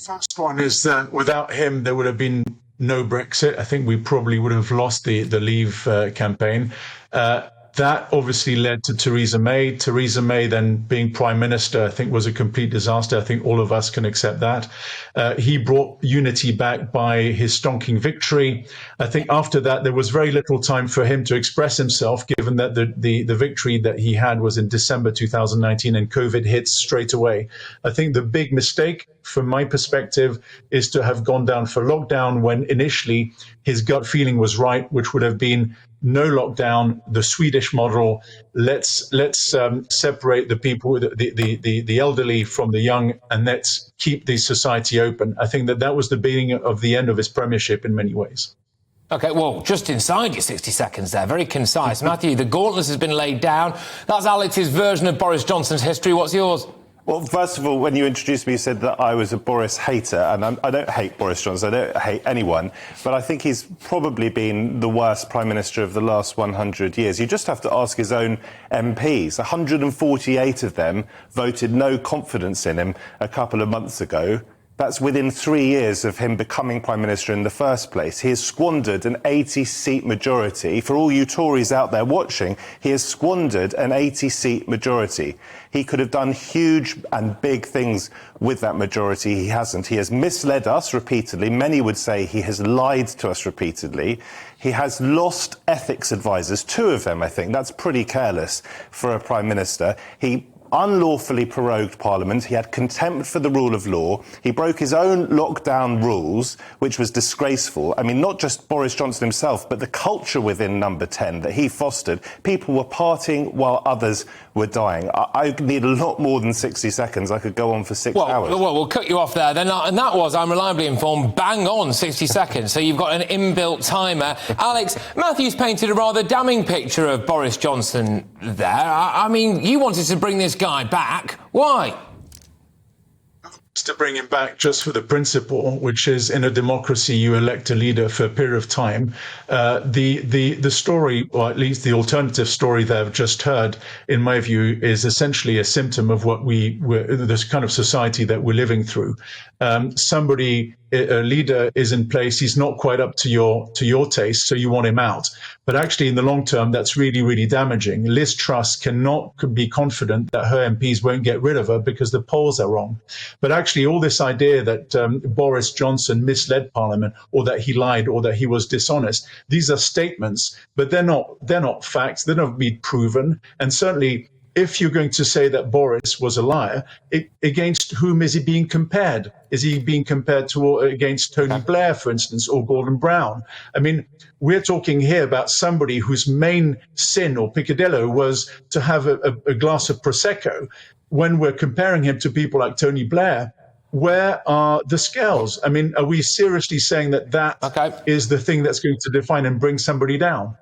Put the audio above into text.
First one is that without him, there would have been no Brexit. I think we probably would have lost the Leave campaign. That obviously led to Theresa May. Theresa May then being prime minister, I think, was a complete disaster. I think all of us can accept that. He brought unity back by his stonking victory. I think after that, there was very little time for him to express himself, given that the victory that he had was in December 2019 and COVID hit straight away. I think the big mistake, from my perspective, is to have gone down for lockdown when initially his gut feeling was right, which would have been no lockdown, the Swedish model. Let's separate the people, the elderly from the young, and let's keep the society open. I think that was the beginning of the end of his premiership in many ways. OK, well, just inside your 60 seconds there, very concise. Matthew, the gauntlet has been laid down. That's Alex's version of Boris Johnson's history. What's yours? Well, first of all, when you introduced me, you said that I was a Boris hater, and I don't hate Boris Johnson, I don't hate anyone, but I think he's probably been the worst Prime Minister of the last 100 years. You just have to ask his own MPs. 148 of them voted no confidence in him a couple of months ago. That's within 3 years of him becoming Prime Minister in the first place. He has squandered an 80-seat majority. For all you Tories out there watching, he has squandered an 80-seat majority. He could have done huge and big things with that majority. He hasn't. He has misled us repeatedly. Many would say he has lied to us repeatedly. He has lost ethics advisors, 2 of them, I think. That's pretty careless for a Prime Minister. He unlawfully prorogued Parliament. He had contempt for the rule of law. He broke his own lockdown rules, which was disgraceful. I mean, not just Boris Johnson himself, but the culture within Number 10 that he fostered. People were partying while others were dying. I need a lot more than 60 seconds. I could go on for 6 hours. Well, we'll cut you off there then. And that was, I'm reliably informed, bang on 60 seconds. So you've got an inbuilt timer. Alex, Matthew's painted a rather damning picture of Boris Johnson there. I mean, you wanted to bring this guy back. Why? To bring him back just for the principle, which is in a democracy you elect a leader for a period of time. The story, or at least the alternative story that I've just heard, in my view, is essentially a symptom of what this kind of society that we're living through. A leader is in place, he's not quite up to your taste, so you want him out. But actually, in the long term, that's really, really damaging. Liz Truss cannot be confident that her MPs won't get rid of her because the polls are wrong. But actually, all this idea that Boris Johnson misled Parliament, or that he lied, or that he was dishonest, these are statements, but they're not facts. They're not being proven. And certainly, if you're going to say that Boris was a liar, against whom is he being compared? Is he being compared against Tony Blair, for instance, or Gordon Brown? I mean, we're talking here about somebody whose main sin or peccadillo was to have a glass of Prosecco. When we're comparing him to people like Tony Blair, where are the scales? I mean, are we seriously saying that is the thing that's going to define and bring somebody down?